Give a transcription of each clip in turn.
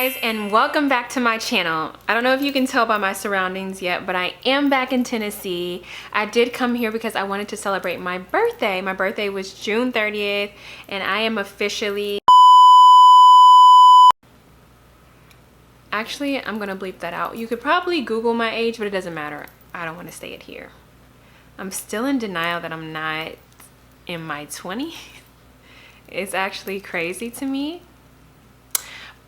guys, and welcome back to my channel. I don't know if you can tell by my surroundings yet, but I am back in Tennessee. I did come here because I wanted to celebrate my birthday. My birthday was June 30th, and I am officially... Actually, I'm gonna bleep that out. You could probably Google my age, but it doesn't matter. I don't want to say it here. I'm still in denial that I'm not in my 20s. It's actually crazy to me.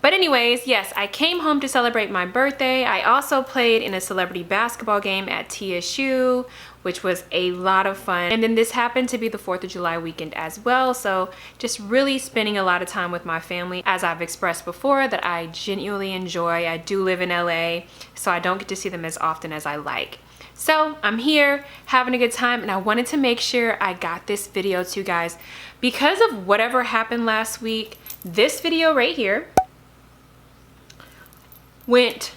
But anyways, yes, I came home to celebrate my birthday. I also played in a celebrity basketball game at TSU, which was a lot of fun. And then this happened to be the 4th of July weekend as well. So just really spending a lot of time with my family. As I've expressed before, that I genuinely enjoy. I do live in LA, so I don't get to see them as often as I like. So I'm here having a good time, and I wanted to make sure I got this video to you guys. Because of whatever happened last week, this video right here went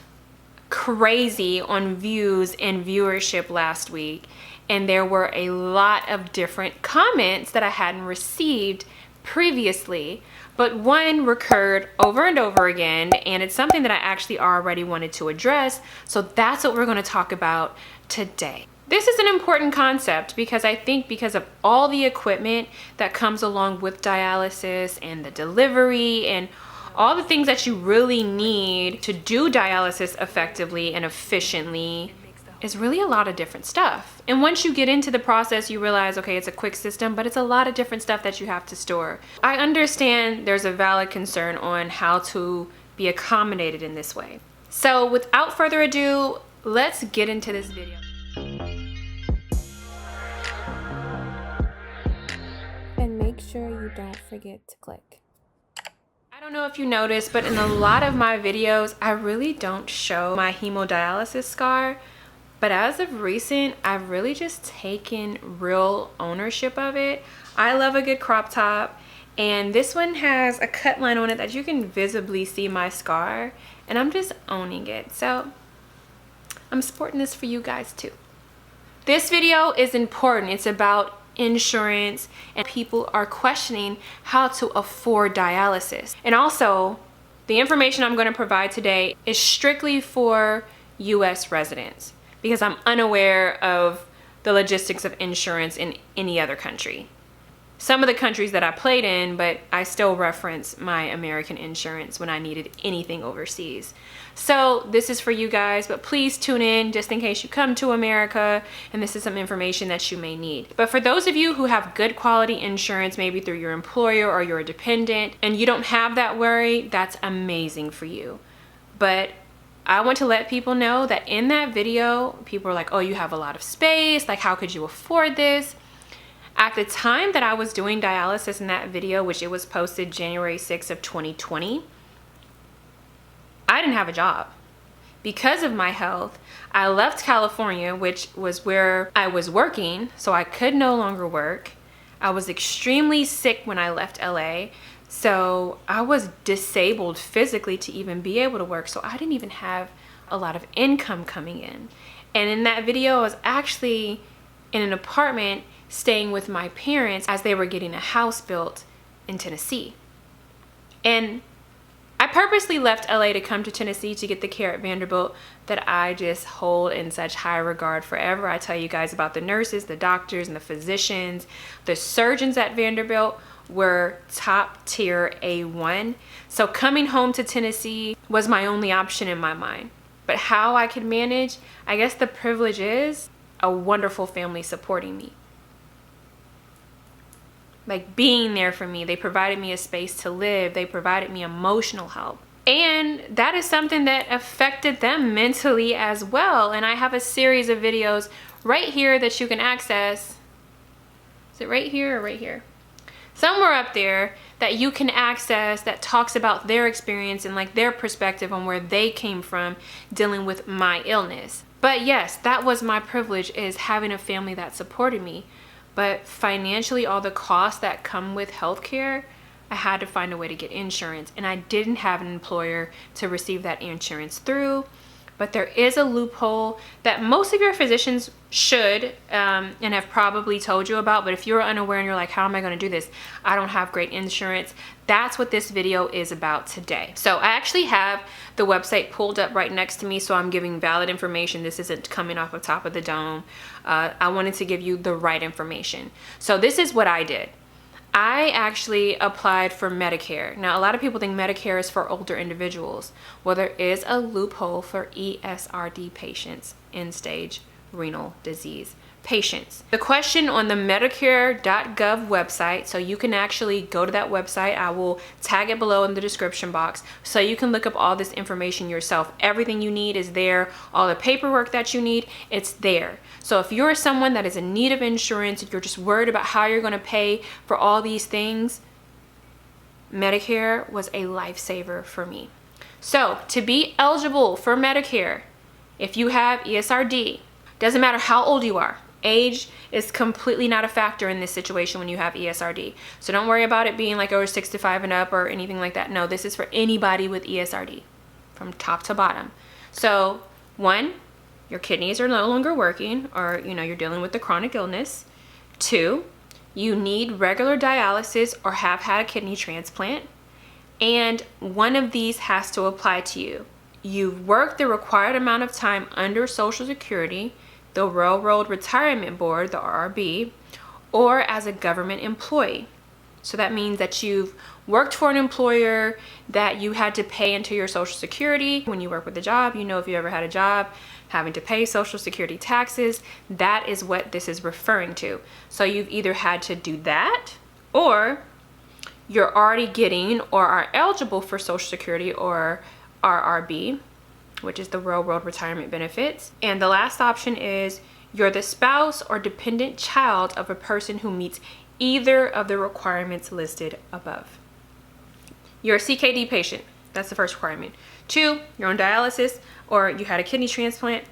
crazy on views and viewership last week, and there were a lot of different comments that I hadn't received previously, but one recurred over and over again, and it's something that I actually already wanted to address, so that's what we're going to talk about today. This is an important concept because I think because of all the equipment that comes along with dialysis and the delivery and all the things that you really need to do dialysis effectively and efficiently is really a lot of different stuff. And once you get into the process, you realize, okay, it's a quick system, but it's a lot of different stuff that you have to store. I understand there's a valid concern on how to be accommodated in this way. So without further ado, let's get into this video. And make sure you don't forget to click. I don't know if you noticed, but in a lot of my videos, I really don't show my hemodialysis scar. But as of recent, I've really just taken real ownership of it. I love a good crop top, and this one has a cut line on it that you can visibly see my scar, and I'm just owning it. So I'm sporting this for you guys too. This video is important. It's about insurance, and people are questioning how to afford dialysis. And also, the information I'm going to provide today is strictly for US residents because I'm unaware of the logistics of insurance in any other country. Some of the countries that I played in, but I still reference my American insurance when I needed anything overseas. So this is for you guys, but please tune in just in case you come to America and this is some information that you may need. But for those of you who have good quality insurance, maybe through your employer or you're a dependent, and you don't have that worry, that's amazing for you. But I want to let people know that in that video, people are like, oh, you have a lot of space, like how could you afford this? At the time that I was doing dialysis in that video, which it was posted January 6th of 2020, I didn't have a job. Because of my health, I left California, which was where I was working, so I could no longer work. I was extremely sick when I left LA, so I was disabled physically to even be able to work, so I didn't even have a lot of income coming in. And in that video, I was actually in an apartment staying with my parents as they were getting a house built in Tennessee. And I purposely left LA to come to Tennessee to get the care at Vanderbilt that I just hold in such high regard forever. I tell you guys about the nurses, the doctors, and the physicians. The surgeons at Vanderbilt were top tier A1. So coming home to Tennessee was my only option in my mind. But how I could manage, I guess the privilege is a wonderful family supporting me. Like being there for me. They provided me a space to live. They provided me emotional help. And that is something that affected them mentally as well. And I have a series of videos right here that you can access. Is it right here or right here? Somewhere up there that you can access that talks about their experience and like their perspective on where they came from dealing with my illness. But yes, that was my privilege, is having a family that supported me. But financially, all the costs that come with healthcare, I had to find a way to get insurance. And I didn't have an employer to receive that insurance through. but there is a loophole that most of your physicians should and have probably told you about. But if you're unaware and you're like, how am I going to do this? I don't have great insurance. That's what this video is about today. So I actually have the website pulled up right next to me, so I'm giving valid information. This isn't coming off the top of the dome. I wanted to give you the right information. So this is what I did. I actually applied for Medicare. Now, a lot of people think Medicare is for older individuals. Well, there is a loophole for ESRD patients, end-stage renal disease patients. The question on the Medicare.gov website, so you can actually go to that website. I will tag it below in the description box so you can look up all this information yourself. Everything you need is there. All the paperwork that you need, it's there. So if you're someone that is in need of insurance, you're just worried about how you're going to pay for all these things, Medicare was a lifesaver for me. So to be eligible for Medicare, if you have ESRD, doesn't matter how old you are, age is completely not a factor in this situation when you have ESRD. So don't worry about it being like over 65 and up or anything like that. No, this is for anybody with ESRD from top to bottom. So one, your kidneys are no longer working, or you're dealing with the chronic illness. Two, you need regular dialysis or have had a kidney transplant. And one of these has to apply to you. You've worked the required amount of time under Social Security, the Railroad Retirement Board, the RRB, or as a government employee. So that means that you've worked for an employer that you had to pay into your Social Security. When you work with a job, if you ever had a job, having to pay Social Security taxes, that is what this is referring to. So you've either had to do that, or you're already getting or are eligible for Social Security or RRB, which is the Railroad Retirement Benefits. And the last option is you're the spouse or dependent child of a person who meets either of the requirements listed above. You're a CKD patient. That's the first requirement. 2, you're on dialysis or you had a kidney transplant.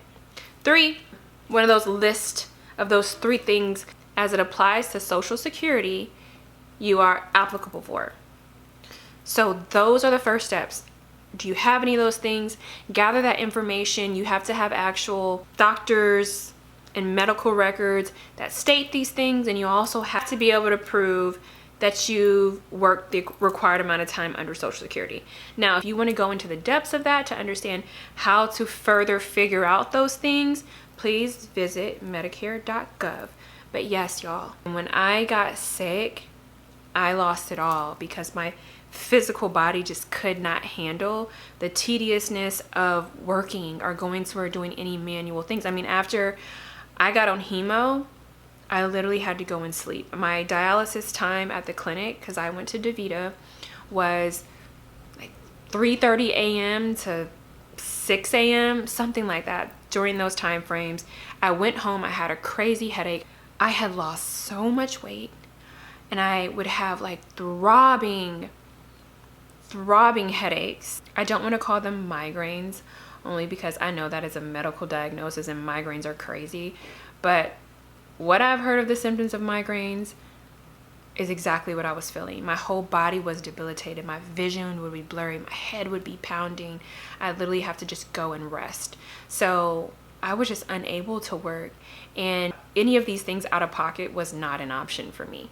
3, one of those lists of those 3 things as it applies to Social Security, you are applicable for. So those are the first steps. Do you have any of those things? Gather that information. You have to have actual doctors and medical records that state these things, and you also have to be able to prove that you've worked the required amount of time under Social Security. Now, if you want to go into the depths of that to understand how to further figure out those things, please visit Medicare.gov. But yes, y'all, when I got sick, I lost it all because my physical body just could not handle the tediousness of working or going to or doing any manual things. I mean, after I got on hemo, I literally had to go and sleep. My dialysis time at the clinic, because I went to DaVita, was like 3:30 a.m. to 6 a.m., something like that. During those time frames, I went home, I had a crazy headache. I had lost so much weight, and I would have like throbbing headaches. I don't want to call them migraines, only because I know that is a medical diagnosis and migraines are crazy. But what I've heard of the symptoms of migraines is exactly what I was feeling. My whole body was debilitated. My vision would be blurry. My head would be pounding. I literally have to just go and rest. So I was just unable to work. And any of these things out of pocket was not an option for me.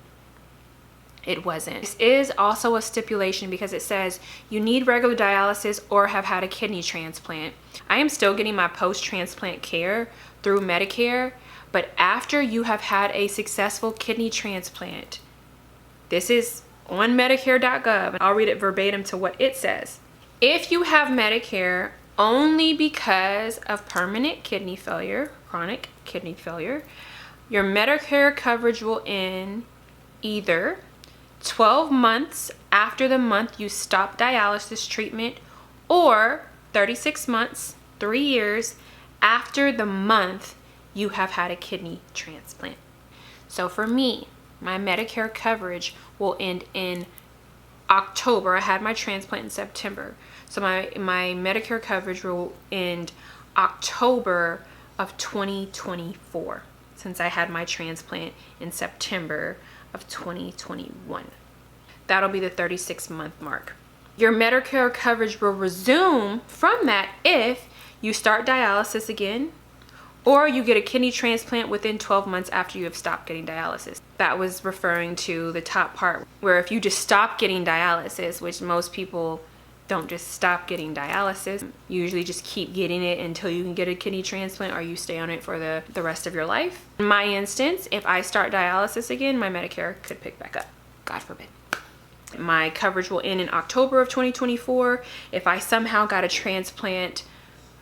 It wasn't. This is also a stipulation because it says you need regular dialysis or have had a kidney transplant. I am still getting my post-transplant care through Medicare, but after you have had a successful kidney transplant, this is on Medicare.gov, and I'll read it verbatim to what it says. If you have Medicare only because of permanent kidney failure, chronic kidney failure, your Medicare coverage will end either 12 months after the month you stop dialysis treatment, or 36 months, 3 years after the month you have had a kidney transplant. So for me, my Medicare coverage will end in October. I had my transplant in September. So my Medicare coverage will end October of 2024, since I had my transplant in September of 2021. That'll be the 36-month mark. Your Medicare coverage will resume from that if you start dialysis again, or you get a kidney transplant within 12 months after you have stopped getting dialysis. That was referring to the top part, where if you just stop getting dialysis, which most people don't just stop getting dialysis, you usually just keep getting it until you can get a kidney transplant, or you stay on it for the rest of your life. In my instance, if I start dialysis again, my Medicare could pick back up. God forbid. My coverage will end in October of 2024. If I somehow got a transplant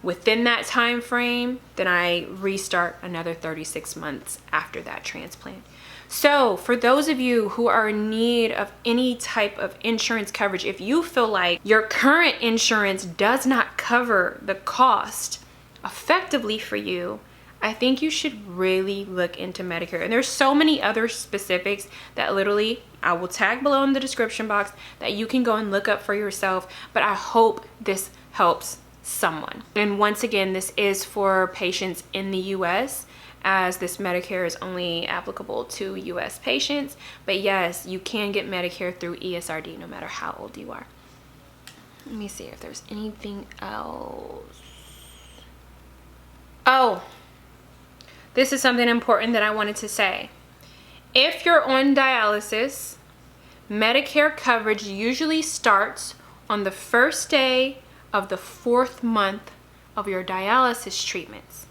within that time frame, then I restart another 36 months after that transplant. So for those of you who are in need of any type of insurance coverage, if you feel like your current insurance does not cover the cost effectively for you, I think you should really look into Medicare. And there's so many other specifics that literally I will tag below in the description box that you can go and look up for yourself. But I hope this helps someone. And once again, this is for patients in the US, as this Medicare is only applicable to US patients. But yes, you can get Medicare through ESRD no matter how old you are. Let me see if there's anything else. Oh, this is something important that I wanted to say. If you're on dialysis, Medicare coverage usually starts on the first day of the 4th month of your dialysis treatments.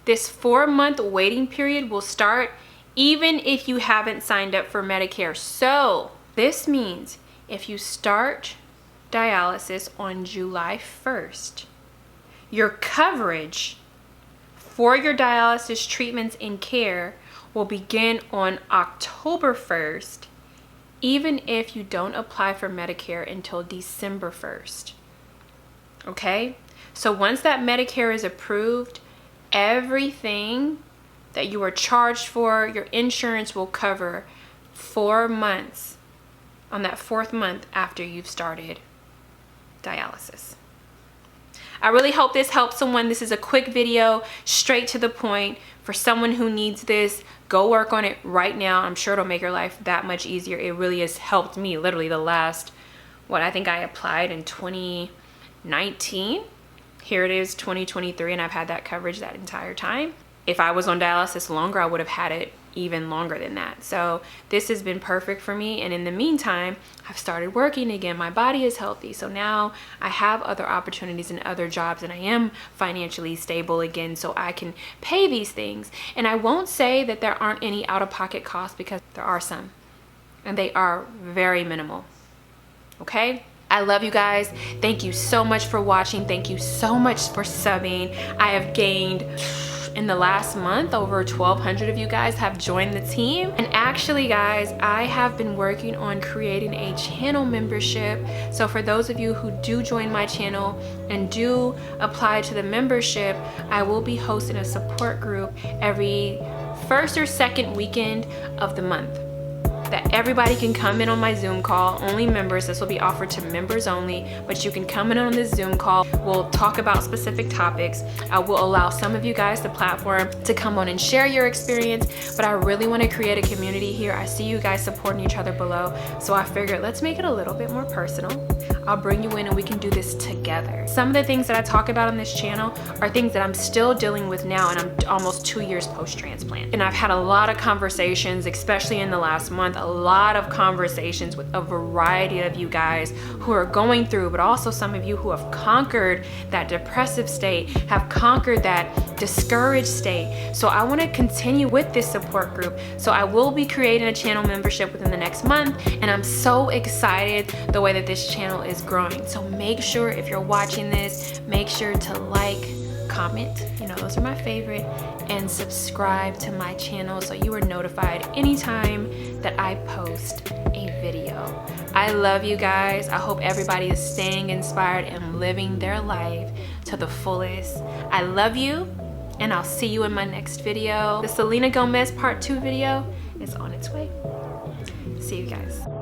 This 4-month waiting period will start even if you haven't signed up for Medicare. So this means if you start dialysis on July 1st, your coverage for your dialysis treatments and care will begin on October 1st, even if you don't apply for Medicare until December 1st. Okay? So once that Medicare is approved, everything that you are charged for, your insurance will cover 4 months on that 4th month after you've started dialysis. I really hope this helps someone. This is a quick video, straight to the point. For someone who needs this, go work on it right now. I'm sure it'll make your life that much easier. It really has helped me literally the last, I think I applied in 2019. Here it is, 2023, and I've had that coverage that entire time. If I was on dialysis longer, I would have had it even longer than that. So this has been perfect for me. And in the meantime, I've started working again. My body is healthy. So now I have other opportunities and other jobs, and I am financially stable again, so I can pay these things. And I won't say that there aren't any out-of-pocket costs, because there are some, and they are very minimal. Okay? I love you guys. Thank you so much for watching. Thank you so much for subbing. I have gained, in the last month, over 1,200 of you guys have joined the team. And actually, guys, I have been working on creating a channel membership. So for those of you who do join my channel and do apply to the membership, I will be hosting a support group every 1st or 2nd weekend of the month, that everybody can come in on my Zoom call. Only members. This will be offered to members only, but you can come in on this Zoom call. We'll talk about specific topics. I will allow some of you guys the platform to come on and share your experience, but I really want to create a community here. I see you guys supporting each other below, so I figured let's make it a little bit more personal. I'll bring you in and we can do this together. Some of the things that I talk about on this channel are things that I'm still dealing with now, and I'm almost 2 years post-transplant. And I've had a lot of conversations, especially in the last month, a lot of conversations with a variety of you guys who are going through, but also some of you who have conquered that depressive state, have conquered that discouraged state. So I want to continue with this support group. So I will be creating a channel membership within the next month, and I'm so excited the way that this channel is growing. So make sure, if you're watching this, make sure to like, comment, those are my favorite, and subscribe to my channel so you are notified anytime that I post a video. I love you guys. I hope everybody is staying inspired and living their life to the fullest. I love you, and I'll see you in my next video. The Selena Gomez part 2 video is on its way. See you guys.